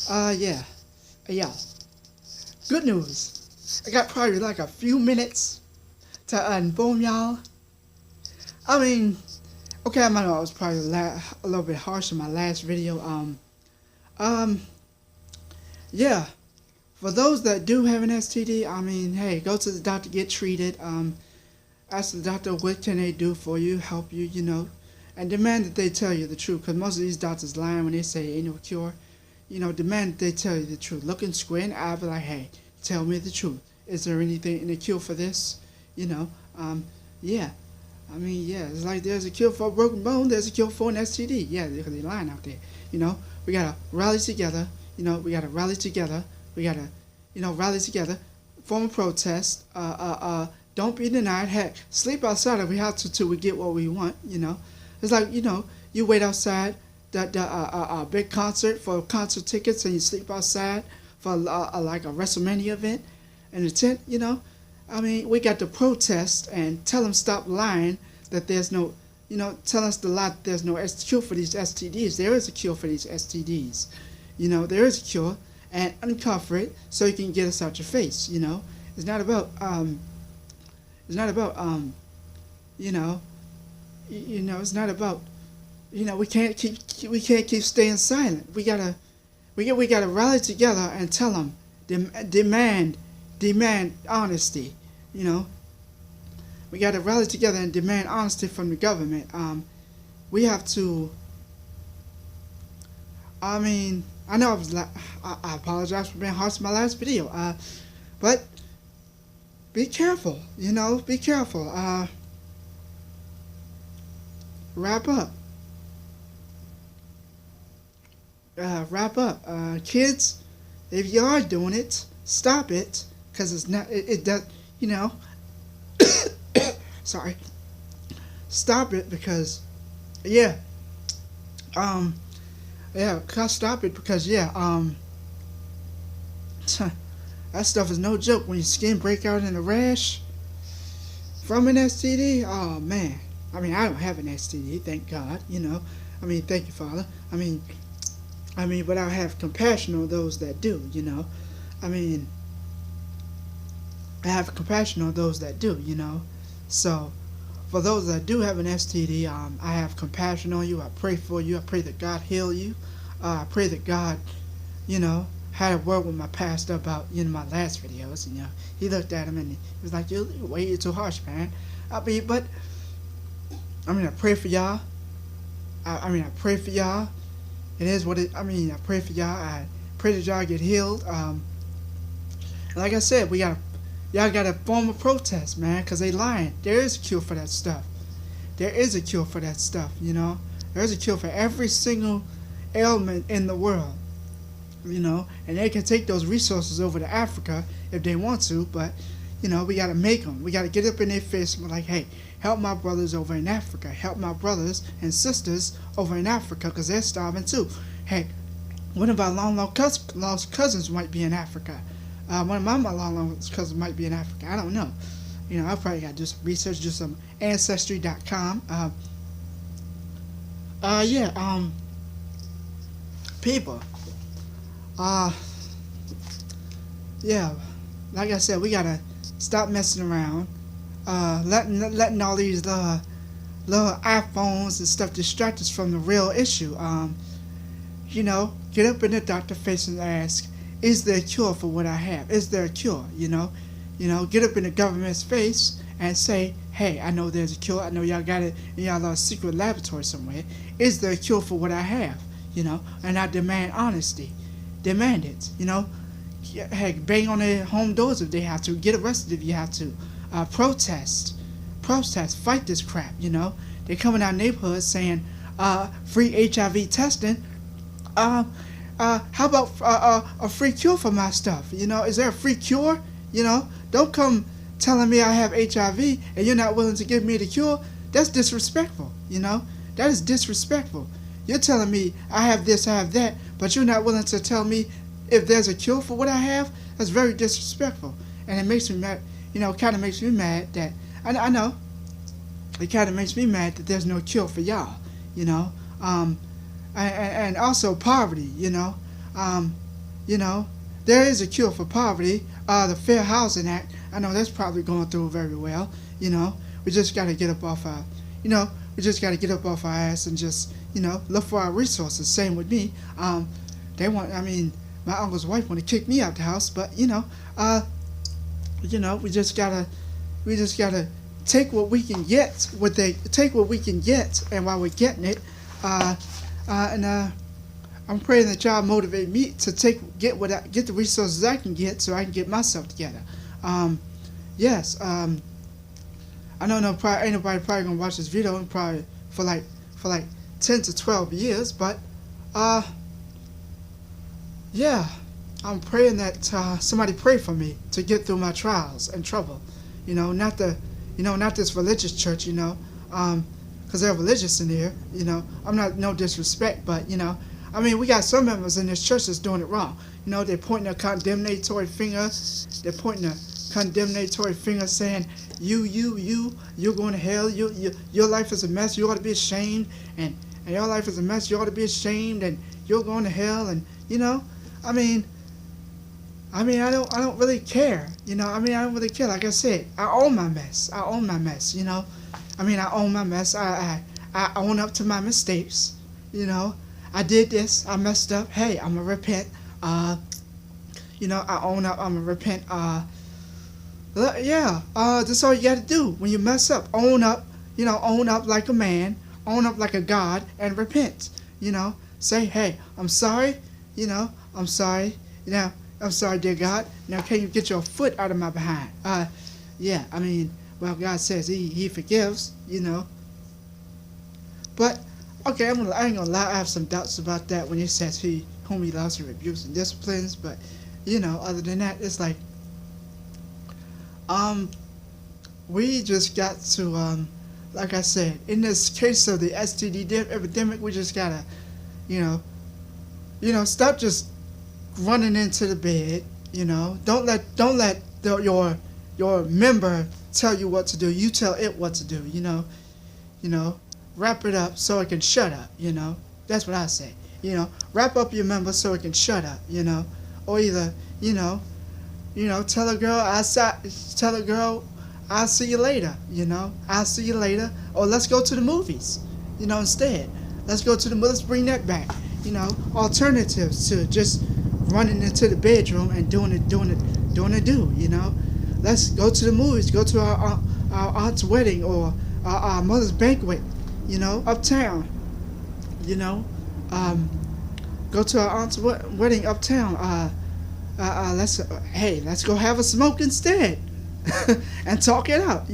Yeah. Yeah. Good news. I got probably like a few minutes to inform y'all. I mean, okay, I might know I was probably a little bit harsh in my last video. Um, yeah. For those that do have an STD, I mean, hey, go to the doctor, get treated. Ask the doctor what can they do for you, help you, and demand that they tell you the truth. Because most of these doctors lying when they say ain't no cure. Demand that they tell you the truth. Look in square in the eye, be like, hey, tell me the truth. Is there anything in a cure for this? Yeah. I mean, yeah, it's like there's a cure for a broken bone, there's a cure for an STD. Yeah, because they're lying out there. We gotta rally together. We gotta rally together. We gotta, rally together, form a protest. Don't be denied. Heck, sleep outside if we have to till we get what we want. It's like you wait outside the big concert for concert tickets and you sleep outside for like a WrestleMania event in the tent. I mean, we got to protest and tell them stop lying that there's no, tell us the lie that there's no cure for these STDs. There is a cure for these STDs. There is a cure, and uncover it so you can get us out your face. It's not about it's not about it's not about we can't keep staying silent. We gotta rally together and tell them demand honesty. We gotta rally together and demand honesty from the government. We have to. I mean, I know I apologize for being harsh in my last video. But be careful. Be careful. Wrap up. Wrap up. Kids, if you are doing it, stop it, because it's not. It does. Sorry. Stop it because, yeah. Yeah, stop it because, yeah. That stuff is no joke. When your skin break out in a rash from an STD, oh man. I mean, I don't have an STD, thank God. I mean, thank you, Father. I mean, but I have compassion on those that do. I mean, I have compassion on those that do. So, for those that do have an STD, I have compassion on you. I pray for you. I pray that God heal you. I pray that God, had a word with my pastor about, my last videos. He looked at him and he was like, "You're way too harsh, man." I pray for y'all. I pray for y'all. It is what it. I pray for y'all. I pray that y'all get healed. Like I said, y'all gotta form a protest, man, because they lying. There is a cure for that stuff. There is a cure for that stuff. There is a cure for every single ailment in the world. And they can take those resources over to Africa if they want to, but we gotta make them. We gotta get up in their face and be like, hey, help my brothers over in Africa. Help my brothers and sisters over in Africa, because they're starving too. Hey, one of our long lost cousins might be in Africa. One of my long lost cousins might be in Africa. I don't know. I probably got to do some research, do some Ancestry.com. People. Yeah, like I said, we gotta stop messing around, letting all these little iPhones and stuff distract us from the real issue. Get up in the doctor's face and ask, is there a cure for what I have? Is there a cure? Get up in the government's face and say, hey, I know there's a cure. I know y'all got it in y'all secret laboratory somewhere. Is there a cure for what I have? And I demand honesty. Demand it. Heck, bang on their home doors if they have to. Get arrested if you have to. Protest. Fight this crap. They come in our neighborhoods saying, free HIV testing. How about a free cure for my stuff? Is there a free cure? Don't come telling me I have HIV and you're not willing to give me the cure. That's disrespectful. That is disrespectful. You're telling me I have this, I have that, but you're not willing to tell me if there's a cure for what I have. That's very disrespectful, and it makes me mad. Kind of makes me mad that I know. It kind of makes me mad that there's no cure for y'all. And also poverty. you know, there is a cure for poverty. The Fair Housing Act, I know that's probably going through very well. You know, we just got to get up off our, you know, we just got to get up off our ass and just, you know, look for our resources. Same with me. I mean, my uncle's wife want to kick me out the house, but we just gotta take what we can get. Take what we can get, and while we're getting it, I'm praying that y'all motivate me to get the resources I can get, so I can get myself together. Yes. I don't know. Probably ain't nobody probably gonna watch this video and probably for like 10 to 12 years, but yeah. I'm praying that somebody pray for me to get through my trials and trouble. Not this religious church, because they're religious in here. I'm not, no disrespect, but I mean, we got some members in this church that's doing it wrong. They're pointing a condemnatory finger. They're pointing a condemnatory finger, saying, you're going to hell. Your life is a mess. You ought to be ashamed, and your life is a mess. You ought to be ashamed, and you're going to hell, and I don't really care. I don't really care. Like I said, I own my mess. I own my mess. I own my mess. I own up to my mistakes. I did this. I messed up. Hey, I'm gonna repent. I own up. I'm gonna repent. That's all you gotta do when you mess up. Own up. Own up like a man. Own up like a God and repent. Say, hey, I'm sorry. I'm sorry. I'm sorry, dear God. Now, can you get your foot out of my behind? God says He forgives, But, okay, I ain't gonna lie. I have some doubts about that when He says He whom He loves He rebukes and disciplines. But, other than that, it's like, we just got to, like I said, in this case of the STD epidemic, we just gotta, stop just running into the bed. Don't let your member tell you what to do. You tell it what to do. Wrap it up so it can shut up. That's what I say. Wrap up your member so it can shut up. Or either tell a girl I'll see you later. I'll see you later. Or let's go to the movies. Instead, let's bring that back. Alternatives to just running into the bedroom and doing a do. Let's go to the movies. Go to our aunt's wedding or our mother's banquet. Uptown. Go to our aunt's wedding uptown. Let's go have a smoke instead, and talk it out.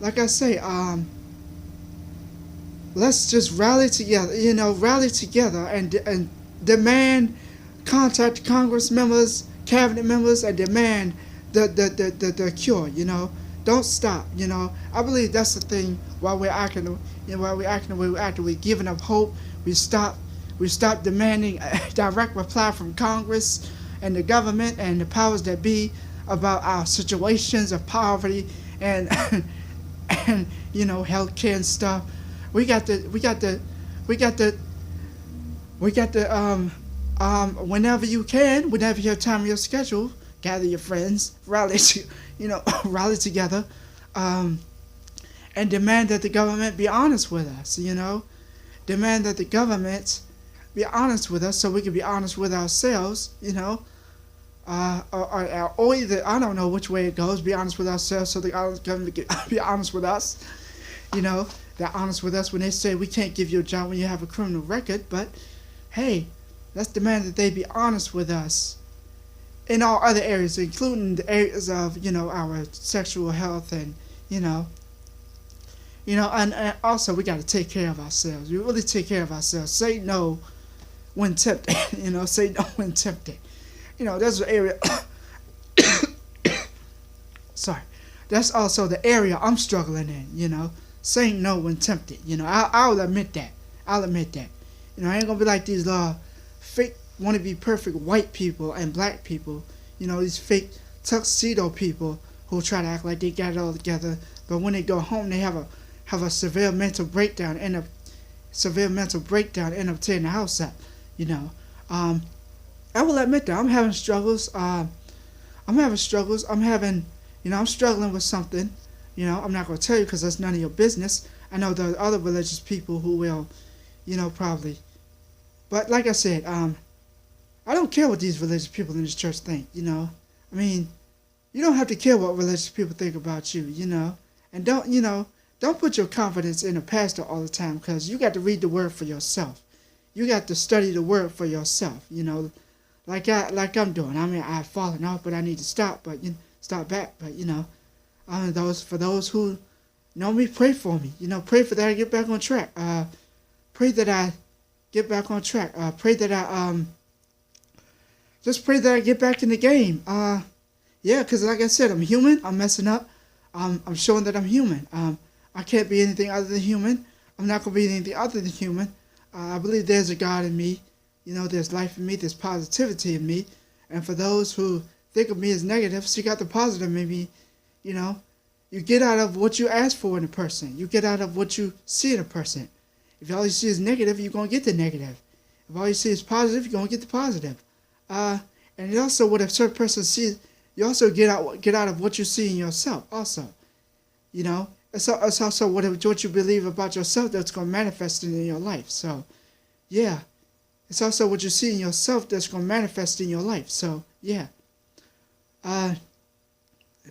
Like I say, let's just rally together, and demand, contact Congress members, cabinet members, and demand the cure. Don't stop. I believe that's the thing. While we're acting the way we're acting, we're giving up hope. We stop demanding a direct reply from Congress and the government and the powers that be about our situations of poverty and healthcare and stuff. We got the whenever you have time in your schedule, gather your friends, rally together, and demand that the government be honest with us. Demand that the government be honest with us so we can be honest with ourselves. Or either, I don't know which way it goes, be honest with ourselves so the government can be honest with us. They're honest with us when they say we can't give you a job when you have a criminal record, but hey, let's demand that they be honest with us in all other areas, including the areas of, our sexual health and, and also we got to take care of ourselves. We really take care of ourselves. Say no when tempted, say no when tempted. That's the area. Sorry. That's also the area I'm struggling in, saying no when tempted. I'll admit that. I ain't gonna be like these fake want to be perfect white people and black people. These fake tuxedo people who try to act like they got it all together, but when they go home, they have a severe mental breakdown, end up tearing the house up. You know, I will admit that I'm having struggles. I'm struggling with something. I'm not going to tell you because that's none of your business. I know there are other religious people who will, probably. But like I said, I don't care what these religious people in this church think. I mean, you don't have to care what religious people think about you. And don't put your confidence in a pastor all the time, because you got to read the word for yourself. You got to study the word for yourself. Like I'm doing. I mean, I've fallen off, but I need to stop. But stop back. But for those who know me, pray for me. Pray for that I get back on track. Pray that I get back on track. Pray that I just pray that I get back in the game. Yeah, because like I said, I'm human. I'm messing up. I'm showing that I'm human. I can't be anything other than human. I'm not going to be anything other than human. I believe there's a God in me. There's life in me. There's positivity in me. And for those who think of me as negative, seek out the positive in me. You get out of what you ask for in a person. You get out of what you see in a person. If all you see is negative, you're going to get the negative. If all you see is positive, you're going to get the positive. And also, what a certain person sees, you also get out of what you see in yourself. Also, it's also what you believe about yourself that's going to manifest in your life. So, yeah, it's also what you see in yourself that's going to manifest in your life. So, yeah, if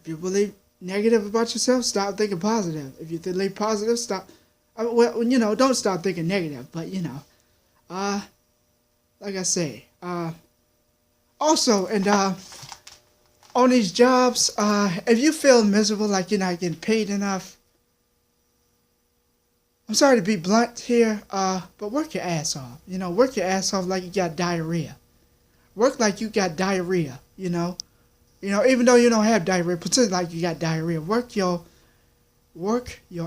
you believe negative about yourself, stop thinking positive. If you believe positive, stop. Don't stop thinking negative. But like I say, also, and on these jobs, if you feel miserable, like you're not getting paid enough, I'm sorry to be blunt here, but work your ass off. Work your ass off like you got diarrhea. Work like you got diarrhea. Even though you don't have diarrhea, pretend like you got diarrhea. Work your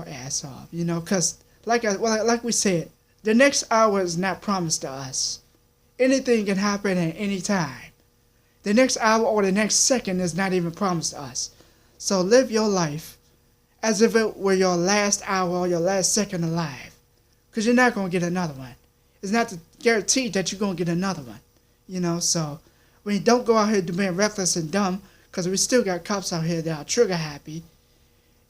ass off. Because like we said, the next hour is not promised to us. Anything can happen at any time. The next hour or the next second is not even promised to us. So live your life as if it were your last hour or your last second alive. Because you're not going to get another one. It's not guaranteed that you're going to get another one. So we don't go out here being reckless and dumb, because we still got cops out here that are trigger happy.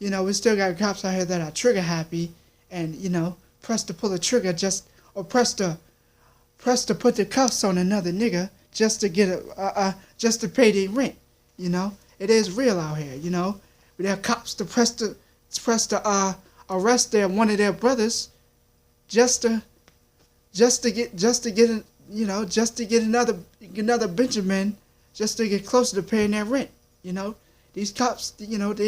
We still got cops out here that are trigger happy and, press to pull the trigger or press to put the cuffs on another nigga just to get just to pay their rent. It is real out here. We have cops to press to arrest one of their brothers just to get another Benjamin, just to get closer to paying their rent. These cops, they don't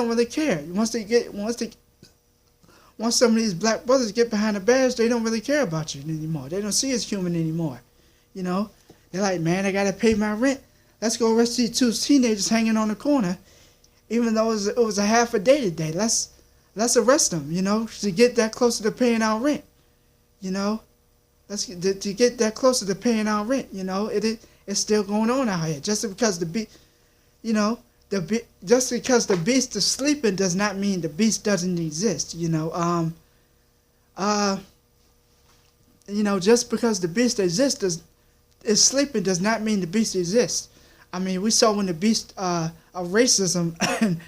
really care. Once some of these black brothers get behind a badge, they don't really care about you anymore. They don't see you as human anymore. They're like, man, I gotta pay my rent. Let's go arrest these two teenagers hanging on the corner, even though it was a half a day today. Let's arrest them, to get that closer to paying our rent. To get that closer to paying our rent. It's still going on out here. Just because just because the beast is sleeping does not mean the beast doesn't exist. Just because the beast exists is sleeping does not mean the beast exists. I mean, we saw when the beast of racism and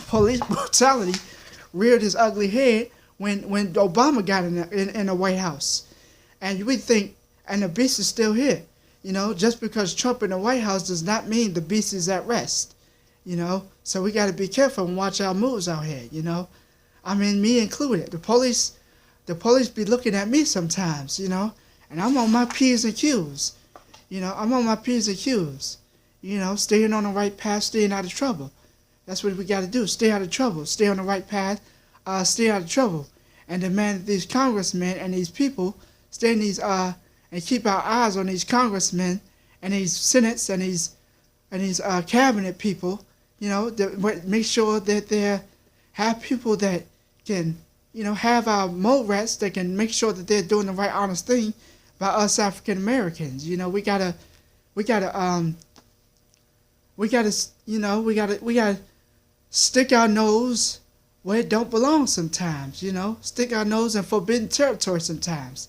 police brutality reared his ugly head when Obama got in the White House. And we think, and the beast is still here. Just because Trump in the White House does not mean the beast is at rest. So we got to be careful and watch our moves out here. I mean, me included. The police be looking at me sometimes. And I'm on my P's and Q's. I'm on my P's and Q's. Staying on the right path, staying out of trouble. That's what we got to do. Stay out of trouble. Stay on the right path. Stay out of trouble. And demand that these congressmen and these people stay in these and keep our eyes on these congressmen and these senates and these cabinet people. Make sure that they have people that can, have our mole rats that can make sure that they're doing the right honest thing by us African Americans. We gotta stick our nose where it don't belong sometimes, stick our nose in forbidden territory sometimes.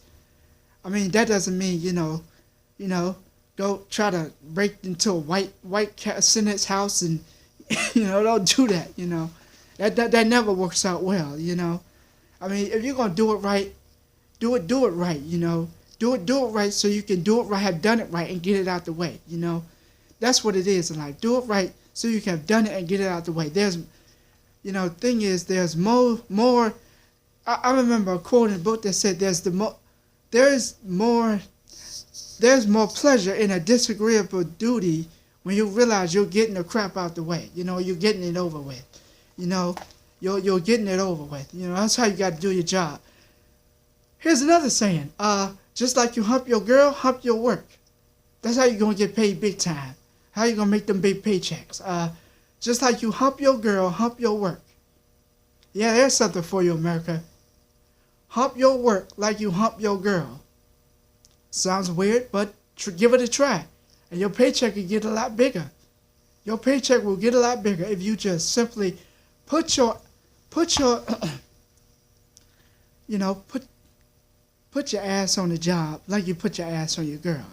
I mean, that doesn't mean, go try to break into a white senate's house and, don't do that, That never works out well, I mean, if you're going to do it right, do it right, Do it right so you can do it right, have done it right, and get it out the way, That's what it is in life. Do it right so you can have done it and get it out the way. There's, thing is, there's more. I remember a quote in a book that said there's more pleasure in a disagreeable duty when you realize you're getting the crap out the way. You're getting it over with. You're getting it over with. That's how you got to do your job. Here's another saying. Just like you hump your girl, hump your work. That's how you're going to get paid big time. How you going to make them big paychecks. Just like you hump your girl, hump your work. Yeah, there's something for you, America. Hump your work like you hump your girl. Sounds weird, but give it a try. And your paycheck will get a lot bigger. Your paycheck will get a lot bigger if you just simply put your put your ass on the job like you put your ass on your girl,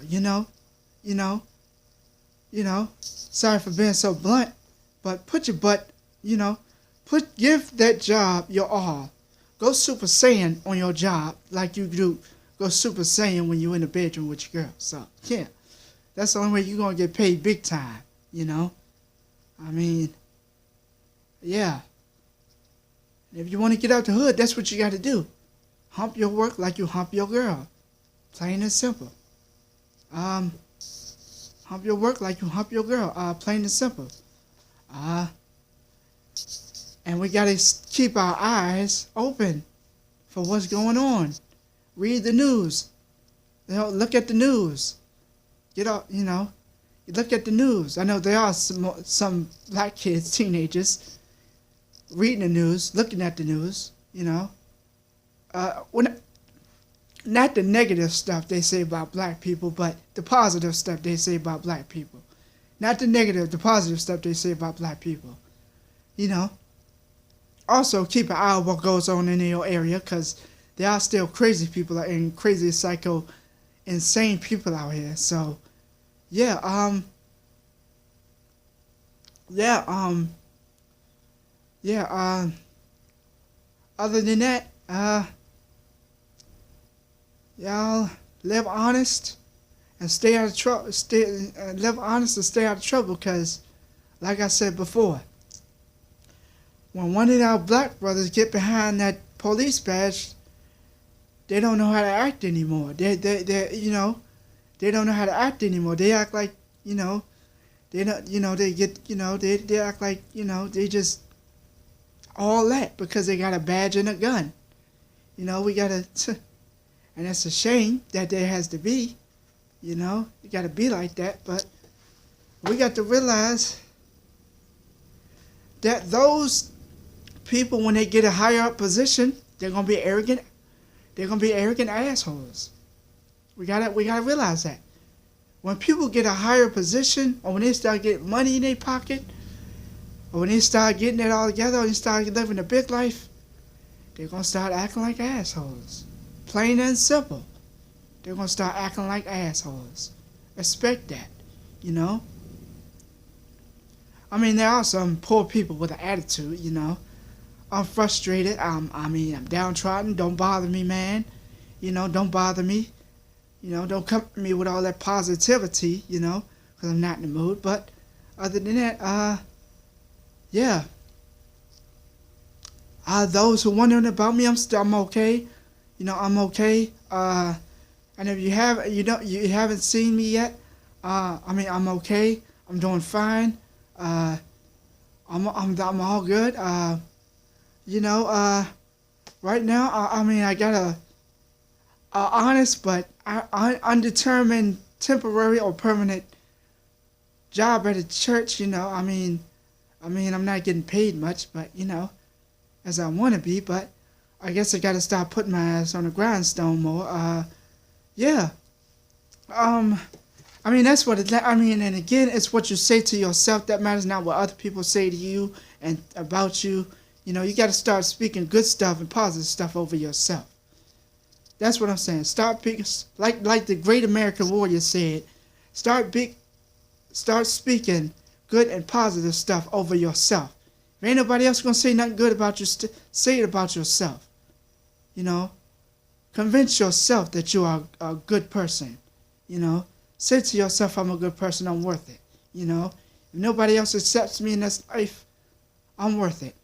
Sorry for being so blunt, but put your butt, give that job your all. Go Super Saiyan on your job like you do go Super Saiyan when you're in the bedroom with your girl. So, yeah, that's the only way you're going to get paid big time, I mean, yeah. If you want to get out the hood, that's what you got to do. Hump your work like you hump your girl. Plain and simple. Hump your work like you hump your girl. Plain and simple. And we got to keep our eyes open for what's going on. Read the news. Look at the news. Look at the news. I know there are some black kids, teenagers, reading the news, looking at the news, not the negative stuff they say about black people, but the positive stuff they say about black people. Not the negative, the positive stuff they say about black people. Also, keep an eye on what goes on in your area, because there are still crazy people and crazy, psycho, insane people out here. So, other than that, y'all live honest and stay out of trouble. Live honest and stay out of trouble, because, like I said before, when one of our black brothers get behind that police badge, they don't know how to act anymore. They don't know how to act anymore. They act like, they don't, they act like, they just all that because they got a badge and a gun. We gotta, and it's a shame that there has to be, you gotta be like that, but we got to realize that those people, when they get a higher up position, they're gonna be arrogant. They're gonna be arrogant assholes. We gotta realize that. When people get a higher position, or when they start getting money in their pocket, or when they start getting it all together, or they start living a big life, they're gonna start acting like assholes. Plain and simple. They're gonna start acting like assholes. Expect that, I mean, there are some poor people with an attitude, I'm frustrated. I'm downtrodden. Don't bother me, man. Don't bother me. Don't come to me with all that positivity, because I'm not in the mood. But other than that, those who wondering about me, I'm okay. I'm okay. And if you haven't seen me yet, I'm okay. I'm doing fine. I'm all good. Right now, I got a honest but undetermined temporary or permanent job at a church. I'm not getting paid much, but as I want to be. But I guess I got to start putting my ass on the grindstone more. That's what and again, it's what you say to yourself that matters, not what other people say to you. and about you. You know, you got to start speaking good stuff and positive stuff over yourself. That's what I'm saying. Start picking, like the great American warrior said, start speaking good and positive stuff over yourself. If ain't nobody else gonna say nothing good about you, say it about yourself. You know, convince yourself that you are a good person. You know, say to yourself, I'm a good person, I'm worth it. You know, if nobody else accepts me in this life, I'm worth it.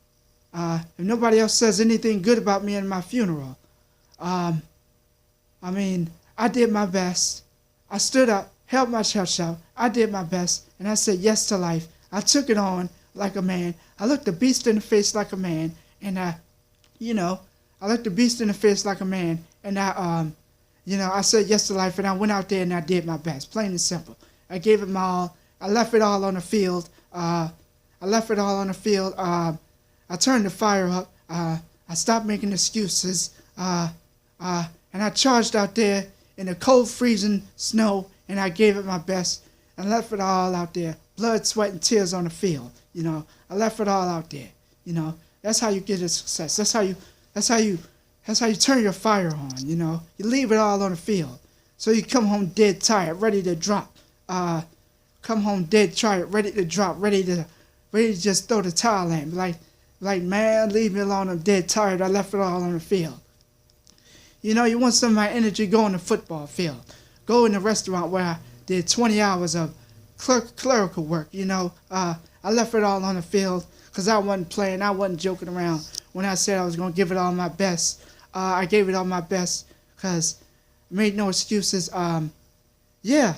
If nobody else says anything good about me in my funeral, I mean, I did my best. I stood up, held my chest out. I did my best, and I said yes to life. I took it on like a man. I looked the beast in the face like a man, and I looked the beast in the face like a man, and I said yes to life, and I went out there and I did my best, plain and simple. I gave it my all. I left it all on the field. I turned the fire up. I stopped making excuses. And I charged out there in the cold, freezing snow, and I gave it my best and left it all out there. Blood, sweat, and tears on the field. You know, I left it all out there. You know, that's how you get a success. That's how you turn your fire on. You know, you leave it all on the field, so you come home dead tired, ready to drop. Come home dead tired, ready to drop, ready to just throw the towel in. Like man, leave me alone. I'm dead tired. I left it all on the field. You know, you want some of my energy, go on the football field. Go in the restaurant where I did 20 hours of clerical work, you know. I left it all on the field because I wasn't playing. I wasn't joking around. When I said I was going to give it all my best, I gave it all my best because I made no excuses. Yeah,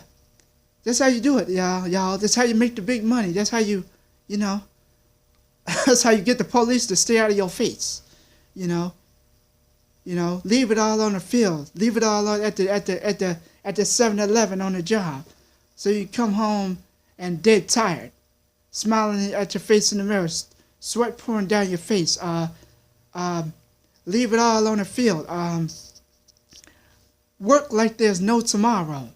that's how you do it, y'all. That's how you make the big money. That's how you know, that's how you get the police to stay out of your face, you know. You know, leave it all on the field. Leave it all at the 7-Eleven on the job. So you come home and dead tired, smiling at your face in the mirror, sweat pouring down your face. Leave it all on the field. Work like there's no tomorrow.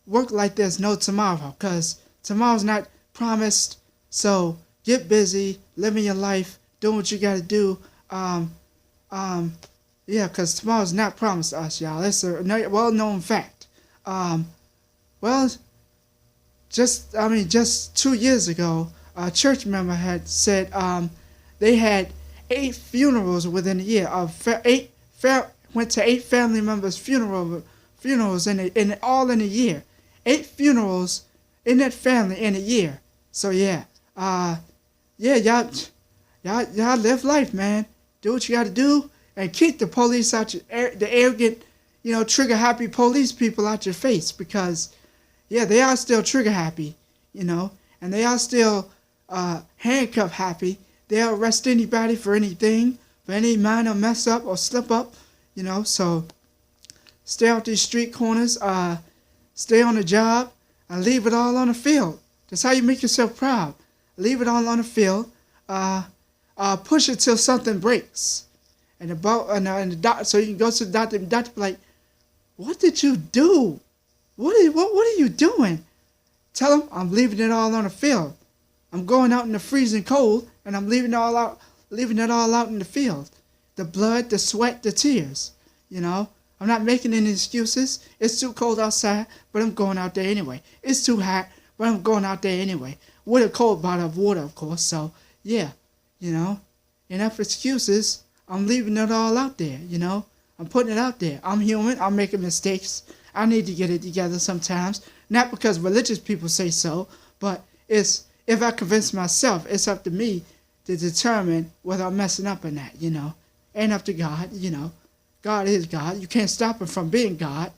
Work like there's no tomorrow, because tomorrow's not promised. So get busy, living your life, doing what you got to do. Yeah, because tomorrow's not promised to us, y'all. It's a well-known fact. Just 2 years ago, a church member had said they had 8 funerals within a year. Went to 8 family members' funerals all in a year. 8 funerals in that family in a year. So yeah, y'all live life, man. Do what you got to do. And keep the police out the arrogant, trigger happy police people out your face, because, yeah, they are still trigger happy, and they are still handcuff happy. They'll arrest anybody for anything, for any minor mess up or slip up, so stay off these street corners, stay on the job, and leave it all on the field. That's how you make yourself proud. Leave it all on the field, push it till something breaks. And the doctor, so you can go to the doctor, and the doctor be like, "What did you do? What are you doing?" Tell him I'm leaving it all on the field. I'm going out in the freezing cold, and I'm leaving it all out in the field. The blood, the sweat, the tears. I'm not making any excuses. It's too cold outside, but I'm going out there anyway. It's too hot, but I'm going out there anyway. With a cold bottle of water, of course. So yeah, enough excuses. I'm leaving it all out there, I'm putting it out there. I'm human. I'm making mistakes. I need to get it together sometimes. Not because religious people say so, but if I convince myself, it's up to me to determine whether I'm messing up or not, Ain't up to God, God is God. You can't stop him from being God.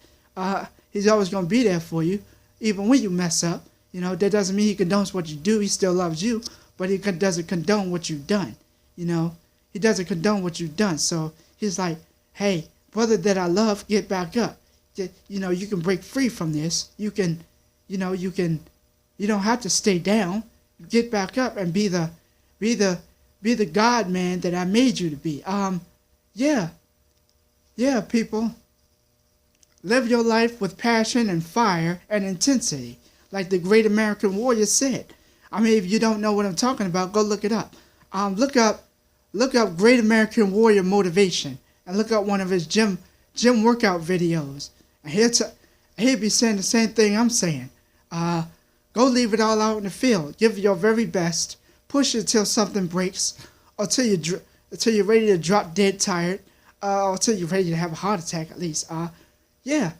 He's always going to be there for you, even when you mess up. That doesn't mean he condones what you do. He still loves you, but he doesn't condone what you've done, He doesn't condone what you've done. So he's like, hey, brother that I love, get back up. You can break free from this. You don't have to stay down. Get back up and be the God man that I made you to be. Yeah, people. Live your life with passion and fire and intensity, like the great American warrior said. If you don't know what I'm talking about, go look it up. Look up Great American Warrior Motivation and look up one of his gym workout videos. And he'll be saying the same thing I'm saying. Go leave it all out in the field. Give your very best. Push it until something breaks, or till you're ready to drop dead tired, or until you're ready to have a heart attack at least. Yeah,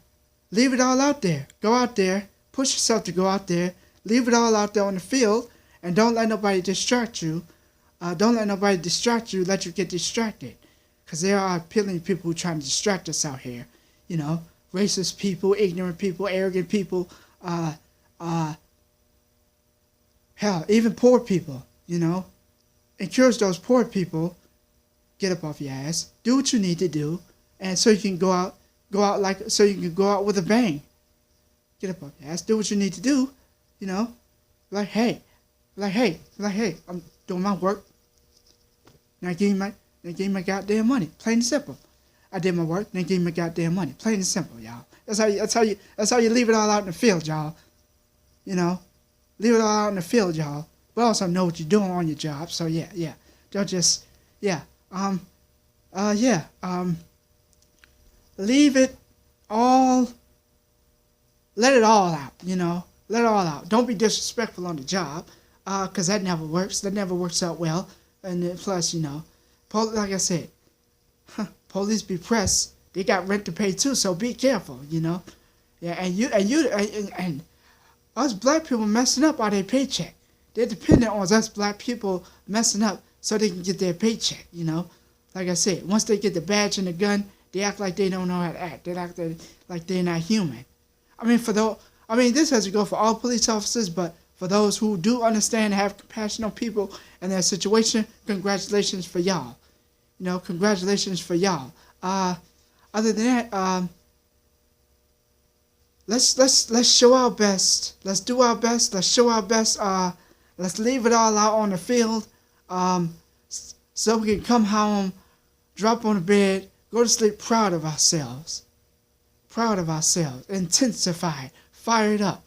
leave it all out there. Go out there. Push yourself to go out there. Leave it all out there on the field, and don't let nobody distract you. Don't let nobody distract you. Let you get distracted, because there are plenty of people who are trying to distract us out here. You know, racist people, ignorant people, arrogant people. Hell, even poor people. You know, encourage those poor people. Get up off your ass. Do what you need to do, and so you can go out with a bang. Get up off your ass. Do what you need to do. You know, like hey, I'm doing my work. Now give me my goddamn money. Plain and simple. I did my work. Now give me my goddamn money. Plain and simple, y'all. That's how you leave it all out in the field, y'all. You know, leave it all out in the field, y'all. But also know what you're doing on your job. So yeah. Don't just leave it all. Let it all out. You know, let it all out. Don't be disrespectful on the job, cause that never works. That never works out well. And then plus, you know, like I said, police be pressed. They got rent to pay too. So be careful. You know, yeah. And us black people messing up on their paycheck. They're dependent on us black people messing up so they can get their paycheck, you know. Like I said, once they get the badge and the gun, they act like they don't know how to act. They act like they're not human. This has to go for all police officers, but for those who do understand and have compassion on people and their situation, congratulations for y'all. You know, congratulations for y'all. Other than that, let's show our best. Let's do our best. Let's show our best. Let's leave it all out on the field, so we can come home, drop on the bed, go to sleep proud of ourselves. Proud of ourselves. Intensified. Fired up.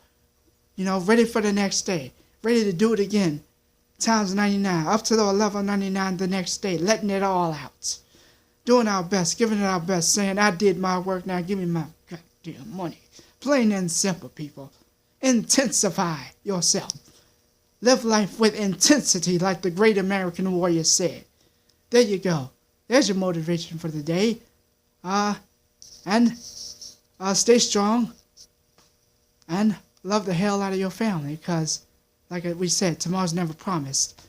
You know, ready for the next day. Ready to do it again. Times 99. Up to the level 99 the next day. Letting it all out. Doing our best. Giving it our best. Saying, I did my work. Now give me my goddamn money. Plain and simple, people. Intensify yourself. Live life with intensity, like the great American warrior said. There you go. There's your motivation for the day. And stay strong. And love the hell out of your family, because, like we said, tomorrow's never promised.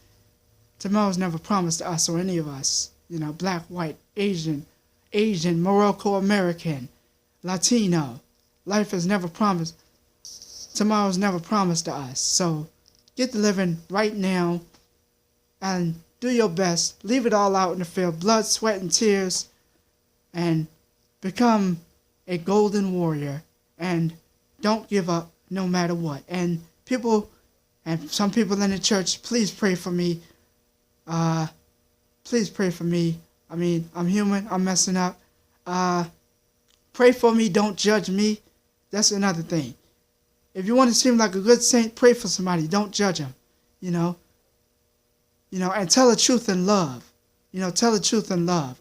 Tomorrow's never promised to us or any of us. You know, black, white, Asian, Morocco American, Latino. Life is never promised. Tomorrow's never promised to us. So get to living right now and do your best. Leave it all out in the field. Blood, sweat, and tears. And become a golden warrior. And don't give up no matter what. And some people in the church, please pray for me. Please pray for me. I mean, I'm human. I'm messing up. Pray for me. Don't judge me. That's another thing. If you want to seem like a good saint, pray for somebody. Don't judge them, you know, and tell the truth in love. You know, tell the truth in love.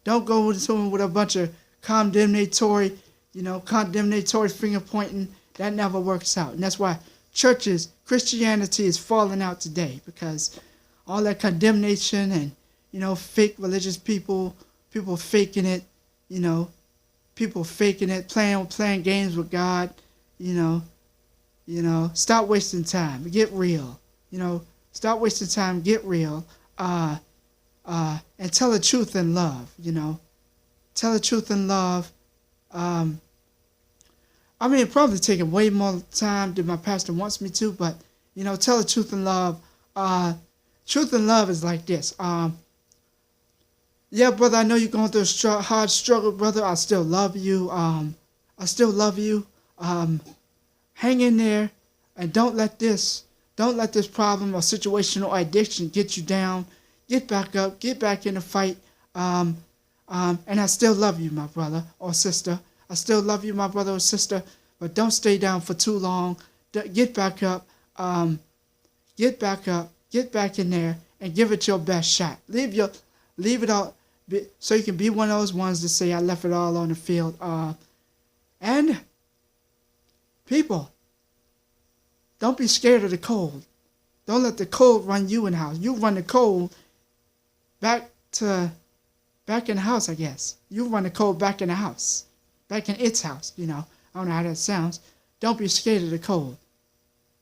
Don't go with someone with a bunch of condemnatory finger pointing. That never works out. And that's why Christianity is falling out today, because all that condemnation and, you know, fake religious people faking it, you know, people faking it, playing games with God. You know, stop wasting time. Get real. You know, stop wasting time. Get real. And tell the truth in love. You know, tell the truth in love. It probably taking way more time than my pastor wants me to, but you know, tell the truth in love. Truth in love is like this. Yeah, brother, I know you're going through a hard struggle, brother. I still love you. Hang in there, and don't let this problem or situation or addiction get you down. Get back up, get back in the fight. And I still love you, my brother or sister. I still love you, my brother or sister, but don't stay down for too long. Get back up. Get back in there, and give it your best shot. Leave it all, so you can be one of those ones to say, I left it all on the field. And people, don't be scared of the cold. Don't let the cold run you in the house. You run the cold back in the house, I guess. You run the cold back in the house. Back in its house, I don't know how that sounds. Don't be scared of the cold.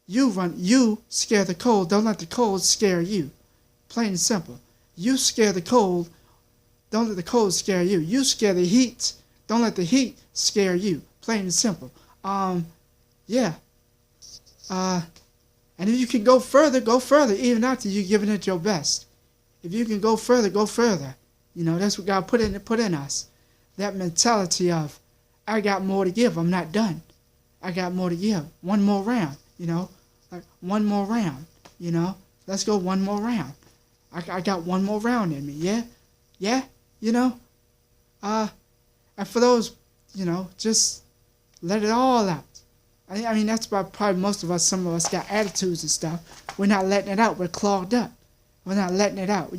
You scare the cold. Don't let the cold scare you. Plain and simple. You scare the cold. Don't let the cold scare you. You scare the heat. Don't let the heat scare you. Plain and simple. Yeah. And if you can go further, even after you're giving it your best. If you can go further, go further. That's what God put in us. That mentality of, I got more to give. I'm not done. I got more to give. One more round, like one more round, Let's go one more round. I got one more round in me, yeah? Yeah, and for those, just let it all out. I mean, that's why probably most of us, some of us got attitudes and stuff. We're not letting it out. We're clogged up. We're not letting it out,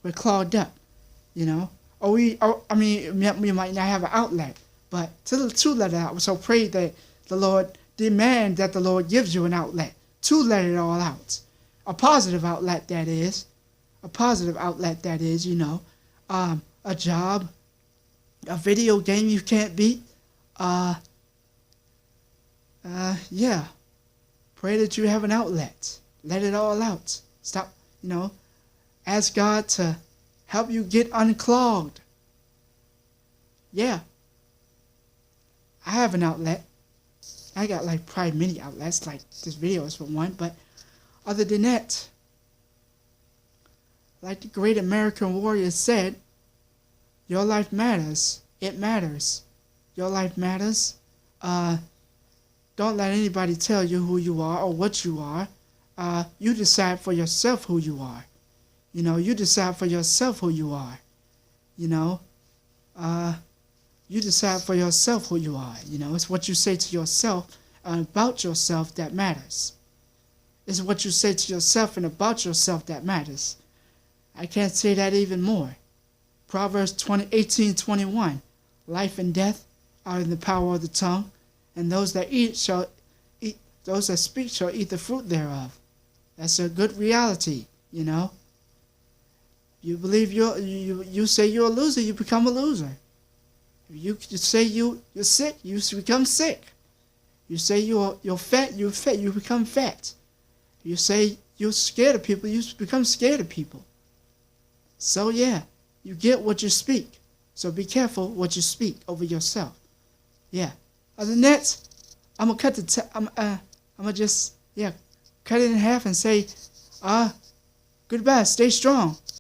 We're clogged up, Or we might not have an outlet, but to let it out. So pray that the Lord, demand that the Lord gives you an outlet to let it all out. A positive outlet, that is. A positive outlet, that is, a job, a video game you can't beat. Yeah. Pray that you have an outlet. Let it all out. Stop, ask God to help you get unclogged. Yeah. I have an outlet. I got probably many outlets, this video is for one, but other than that, like the great American warrior said, your life matters. It matters. Your life matters. Don't let anybody tell you who you are or what you are. You decide for yourself who you are. You decide for yourself who you are. You decide for yourself who you are. It's what you say to yourself about yourself that matters. It's what you say to yourself and about yourself that matters. I can't say that even more. Proverbs 18:21. Life and death are in the power of the tongue, and those that speak shall eat the fruit thereof. That's a good reality, You believe you say you're a loser, you become a loser. You say you're sick, you become sick. You say you're fat, you become fat. You say you're scared of people, you become scared of people. So yeah, you get what you speak. So be careful what you speak over yourself. Yeah. Other than that, I'm gonna cut cut it in half and say, goodbye, stay strong.